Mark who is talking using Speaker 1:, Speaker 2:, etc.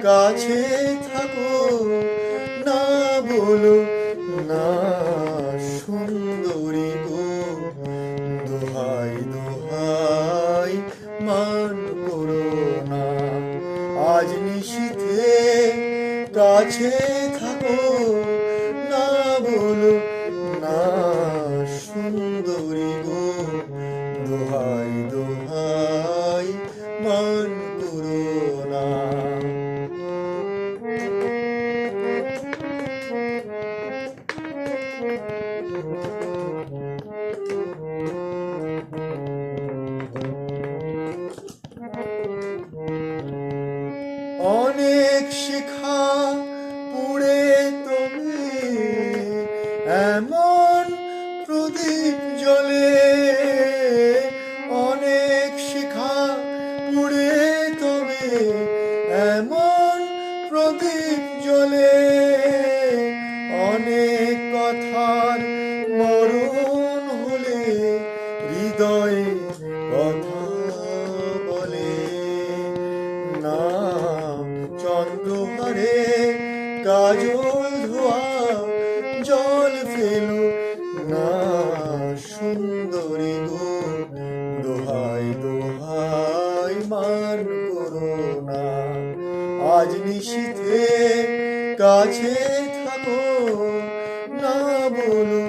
Speaker 1: কাছে থাকো, না বলো না সুন্দরী গো, দোহাই দোহাই মান করো না। আজ নিশীথে কাছে থাকো, না বলো না সুন্দরী গো, দোহাই দোহাই মান করো না। অনেক শিখা পুড়ে তুমি এমন প্রদীপ জ্বলে, অনেক শিখা পুড়ে তুমি এমন প্রদীপ জ্বলে, অনেক কথার মরণ হলে হৃদয়ে কথা বলে না। চন্দ্রহারে কাজল ধোয়া জল ফেলো না সুন্দরী গো, দোহাই দোহাই মান করো না। আজ নিশীথে কাছে থাকো, না বলো